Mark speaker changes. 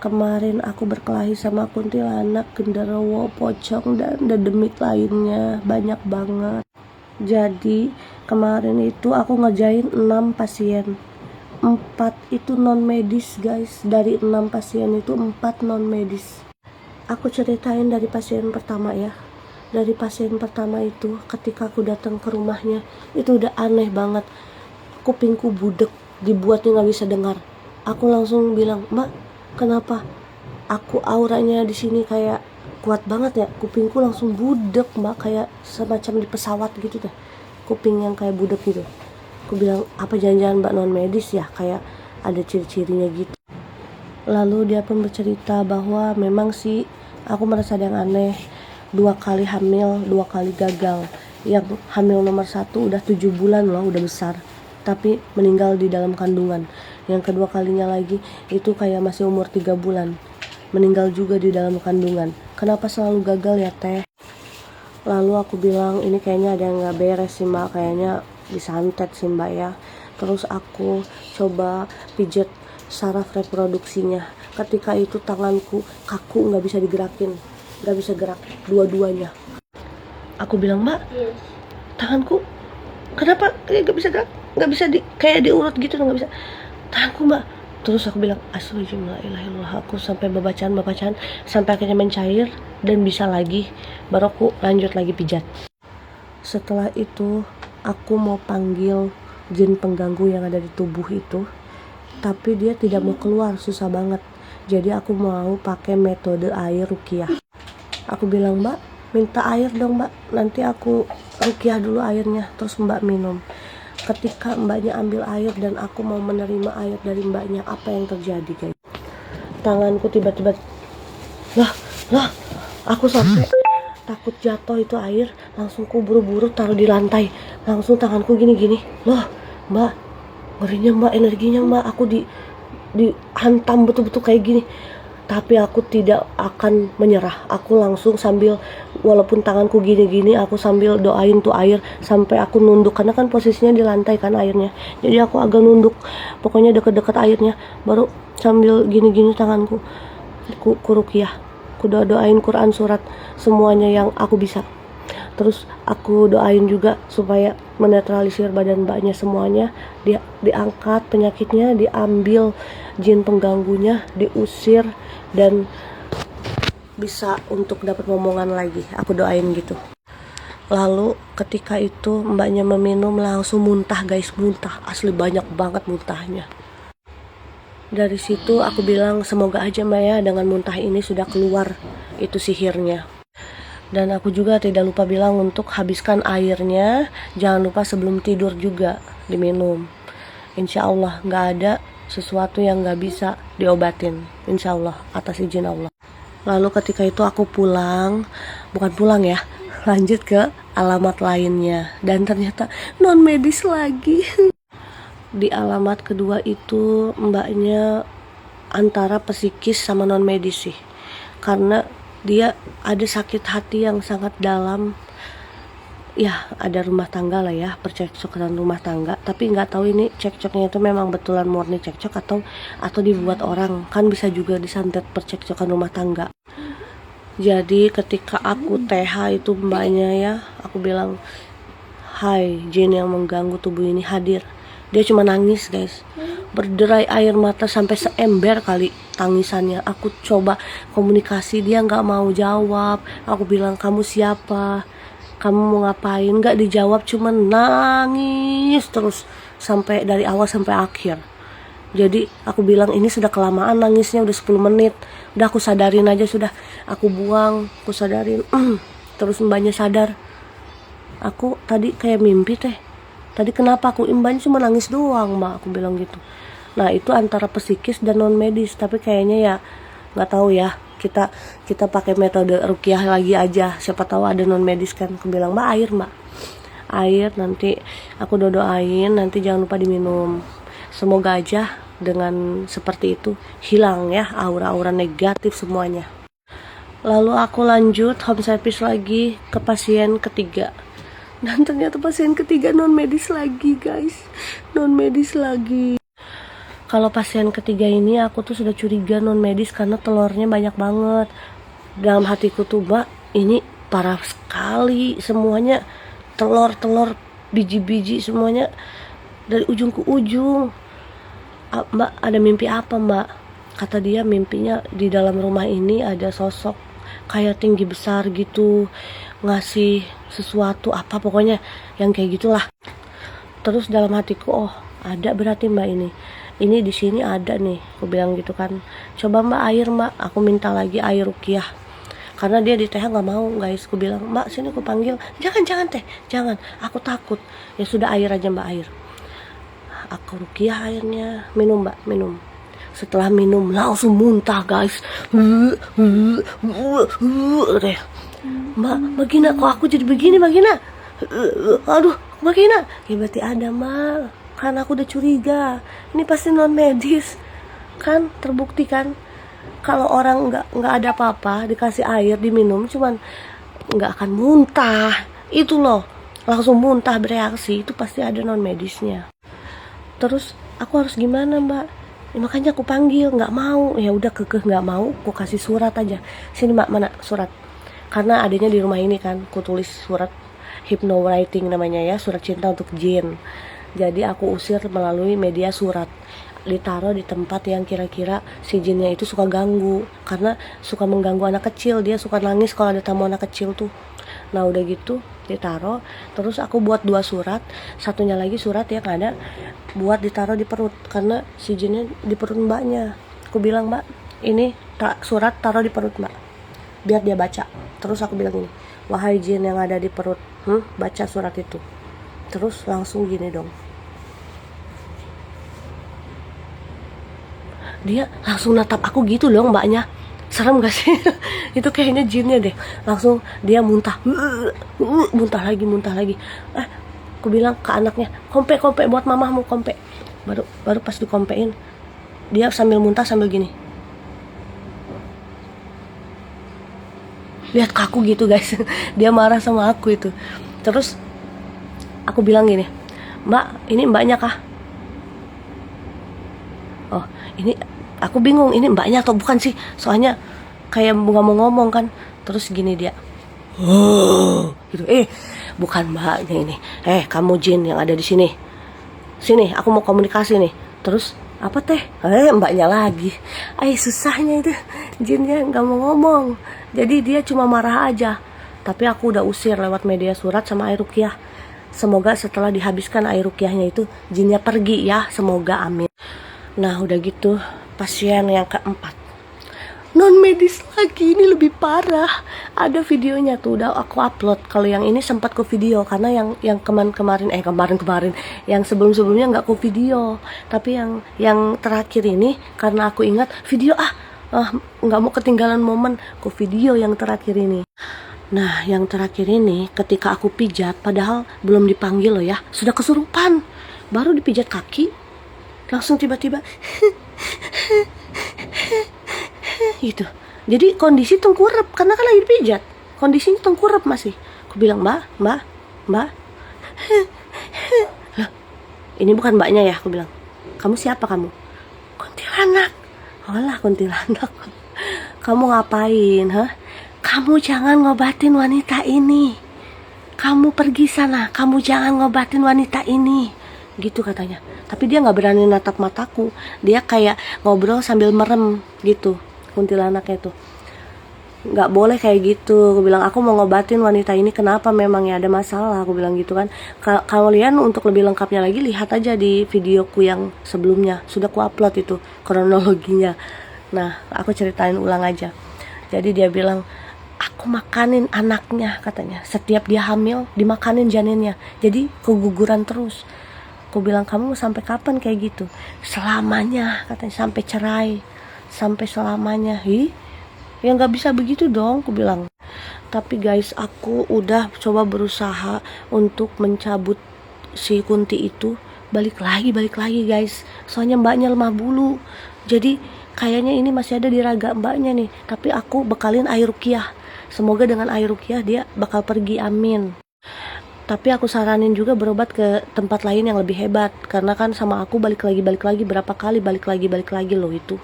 Speaker 1: kemarin aku berkelahi sama kuntilanak, genderuwo, pocong, dan dedemit lainnya, banyak banget. Jadi kemarin itu aku ngerjain 6 pasien, 4 itu non medis guys. Dari 6 pasien itu 4 non medis. Aku ceritain dari pasien pertama ya. Dari pasien pertama itu ketika aku datang ke rumahnya, itu udah aneh banget. Kupingku budek, dibuatnya gak bisa dengar. Aku langsung bilang, "Mbak, kenapa?" Aku auranya di sini kayak kuat banget ya. Kupingku langsung budek mbak, kayak semacam di pesawat gitu deh. Kuping yang kayak budek gitu. Aku bilang, apa jangan-jangan mbak non medis ya, kayak ada ciri-cirinya gitu. Lalu dia pun bercerita bahwa memang sih aku merasa ada yang aneh. 2 kali hamil, 2 kali gagal. Yang hamil nomor 1 udah 7 bulan loh, udah besar, tapi meninggal di dalam kandungan. Yang kedua kalinya lagi itu kayak masih umur 3 bulan, meninggal juga di dalam kandungan. Kenapa selalu gagal ya teh? Lalu aku bilang, ini kayaknya ada yang gak beres sih mbak, kayaknya disantet sih mbak ya. Terus aku coba pijet saraf reproduksinya. Ketika itu tanganku kaku, gak bisa digerakin, gak bisa gerak dua-duanya. Aku bilang, mbak, tanganku kenapa kayak gak bisa gerak, gak bisa kayak diurut gitu, gak bisa tanganku mbak. Terus aku bilang, astagfirullahaladzim, aku sampai bacaan sampai akhirnya mencair dan bisa lagi, baru aku lanjut lagi pijat. Setelah itu aku mau panggil jin pengganggu yang ada di tubuh itu, tapi dia tidak mau keluar, susah banget. Jadi aku mau pakai metode air ruqyah. Aku bilang, mbak, minta air dong mbak, nanti aku ruqyah dulu airnya, terus mbak minum. Ketika mbaknya ambil air dan aku mau menerima air dari mbaknya, apa yang terjadi guys? Tanganku tiba-tiba, lah, aku sampai takut jatuh itu air, langsung ku buru-buru taruh di lantai. Langsung tanganku gini-gini, loh mbak, ngerinya mbak, energinya mbak, aku dihantam betul-betul kayak gini. Tapi aku tidak akan menyerah. Aku langsung sambil, walaupun tanganku gini-gini, aku sambil doain tuh air sampai aku nunduk, karena kan posisinya di lantai kan airnya. Jadi aku agak nunduk, pokoknya deket-deket airnya, baru sambil gini-gini tanganku ku ruqyah, ku doain Quran surat semuanya yang aku bisa. Terus aku doain juga supaya menetralisir badan mbaknya semuanya, dia diangkat penyakitnya, diambil jin pengganggunya, diusir, dan bisa untuk dapat momongan lagi. Aku doain gitu. Lalu ketika itu mbaknya meminum, langsung muntah guys, muntah, asli banyak banget muntahnya. Dari situ aku bilang, semoga aja mbak ya dengan muntah ini sudah keluar itu sihirnya. Dan aku juga tidak lupa bilang untuk habiskan airnya, jangan lupa sebelum tidur juga diminum. Insya Allah gak ada sesuatu yang gak bisa diobatin, insya Allah, atas izin Allah. Lalu ketika itu aku bukan pulang ya, lanjut ke alamat lainnya, dan ternyata non medis lagi. Di alamat kedua itu mbaknya antara psikis sama non medis sih, karena dia ada sakit hati yang sangat dalam. Ya ada rumah tangga lah ya, percekcokan rumah tangga, tapi nggak tahu ini cekcoknya itu memang betulan murni cekcok atau dibuat orang, kan bisa juga disantet percekcokan rumah tangga. Jadi ketika aku TH itu mbaknya ya, aku bilang, hai jin yang mengganggu tubuh ini hadir. Dia cuma nangis guys, berderai air mata sampai seember kali tangisannya. Aku coba komunikasi, dia nggak mau jawab. Aku bilang, kamu siapa, kamu mau ngapain, nggak dijawab, cuma nangis terus sampai dari awal sampai akhir. Jadi aku bilang, ini sudah kelamaan nangisnya, udah 10 menit, udah aku sadarin aja, sudah aku buang, aku sadarin. Terus mbaknya sadar, aku tadi kayak mimpi teh, tadi kenapa aku mbaknya cuma nangis doang mbak, aku bilang gitu. Nah itu antara psikis dan non medis, tapi kayaknya ya nggak tahu ya, kita pakai metode ruqyah lagi aja, siapa tahu ada non medis kan. Aku bilang, mbak air nanti aku doain, nanti jangan lupa diminum. Semoga aja dengan seperti itu hilang ya aura-aura negatif semuanya. Lalu aku lanjut home service lagi ke pasien ketiga, dan ternyata pasien ketiga non medis lagi guys, non medis lagi. Kalau pasien ketiga ini aku tuh sudah curiga non medis karena telurnya banyak banget. Dalam hatiku tuh, Mbak, ini parah sekali, semuanya telur-telur, biji-biji semuanya dari ujung ke ujung. Mbak, ada mimpi apa, Mbak? Kata dia mimpinya di dalam rumah ini ada sosok kayak tinggi besar gitu, ngasih sesuatu apa pokoknya yang kayak gitulah. Terus dalam hatiku, oh ada berarti Mbak ini di sini ada nih, aku bilang gitu kan. Coba Mbak air, Mbak, aku minta lagi air rukiah karena dia di TH nggak mau guys. Aku bilang, Mbak sini, aku panggil, jangan teh, jangan, aku takut. Ya sudah, air aja Mbak, air. Aku rukiah airnya, minum Mbak, minum. Setelah minum langsung muntah guys. Deh, Mbak Gina, kok aku jadi begini Mbak Gina? Aduh Mbak Gina, ya berarti ada Mbak, kan aku udah curiga ini pasti non medis kan. Terbukti kan kalau orang nggak ada apa-apa dikasih air diminum cuman nggak akan muntah itu loh, langsung muntah bereaksi, itu pasti ada non medisnya. Terus aku harus gimana Mbak? Ya, makanya aku panggil, nggak mau. Ya udah kekeh nggak mau, aku kasih surat aja. Sini Mbak, mana surat? Karena adanya di rumah ini kan, aku tulis surat hypnowriting namanya ya, surat cinta untuk jin. Jadi aku usir melalui media surat, ditaruh di tempat yang kira-kira si jinnya itu suka ganggu, karena suka mengganggu anak kecil, dia suka nangis kalau ada tamu anak kecil tuh. Nah udah gitu ditaruh, terus aku buat 2 surat, satunya lagi surat yang ada buat ditaruh di perut, karena si jinnya di perut Mbaknya. Aku bilang, Mbak ini surat taruh di perut Mbak biar dia baca. Terus aku bilang ini, wahai jin yang ada di perut, baca surat itu. Terus langsung gini dong, dia langsung natap aku gitu loh Mbaknya. Serem gak sih? Itu kayaknya jinnya deh. Langsung dia muntah, muntah lagi. Aku bilang ke anaknya, kompe buat mamahmu, kompe. Baru pas dikompein, dia sambil muntah sambil gini, lihat kaku gitu guys. Dia marah sama aku itu. Terus aku bilang gini, Mbak ini Mbaknya kah? Oh ini, aku bingung ini Mbaknya atau bukan sih, soalnya kayak nggak mau ngomong kan. Terus gini dia, gitu, bukan Mbaknya ini. Kamu jin yang ada di sini, aku mau komunikasi nih. Terus apa teh? Mbaknya lagi. Susahnya itu jinnya nggak mau ngomong, jadi dia cuma marah aja. Tapi aku udah usir lewat media surat sama air rukiah. Semoga setelah dihabiskan air rukiahnya itu jinnya pergi ya, semoga, amin. Nah udah gitu, pasien yang keempat non medis lagi, ini lebih parah. Ada videonya tuh, udah aku upload. Kalau yang ini sempat ke video karena yang kemarin yang sebelumnya nggak ke video. Tapi yang terakhir ini karena aku ingat video, nggak mau ketinggalan momen, ke video yang terakhir ini. Nah yang terakhir ini ketika aku pijat, padahal belum dipanggil loh ya, sudah kesurupan, baru dipijat kaki langsung tiba-tiba gitu. Jadi kondisi tengkurap karena kan lagi dipijat, kondisinya tengkurap masih. Aku bilang, Mbak Loh, ini bukan Mbaknya ya. Aku bilang, kamu siapa kamu? Kuntilanak. Olah kuntilanak. Kamu ngapain? Kamu jangan ngobatin wanita ini, kamu pergi sana, kamu jangan ngobatin wanita ini, gitu katanya. Tapi dia nggak berani natap mataku, dia kayak ngobrol sambil merem gitu. Kuntilanaknya itu nggak boleh kayak gitu. Aku bilang, aku mau ngobatin wanita ini, kenapa, memangnya ada masalah, aku bilang gitu kan. Kalian untuk lebih lengkapnya lagi lihat aja di videoku yang sebelumnya, sudah ku upload itu kronologinya. Nah aku ceritain ulang aja. Jadi dia bilang, aku makanin anaknya katanya, setiap dia hamil dimakanin janinnya, jadi keguguran terus. Aku bilang, kamu sampai kapan kayak gitu? Selamanya katanya, sampai cerai, sampai selamanya. Ya nggak bisa begitu dong, aku bilang. Tapi guys, aku udah coba berusaha untuk mencabut si Kunti itu, balik lagi guys. Soalnya Mbaknya lemah bulu, jadi kayaknya ini masih ada di raga Mbaknya nih. Tapi aku bekalin air rukiah, semoga dengan air rukiah dia bakal pergi, amin. Tapi aku saranin juga berobat ke tempat lain yang lebih hebat, karena kan sama aku balik lagi berapa kali balik lagi loh itu.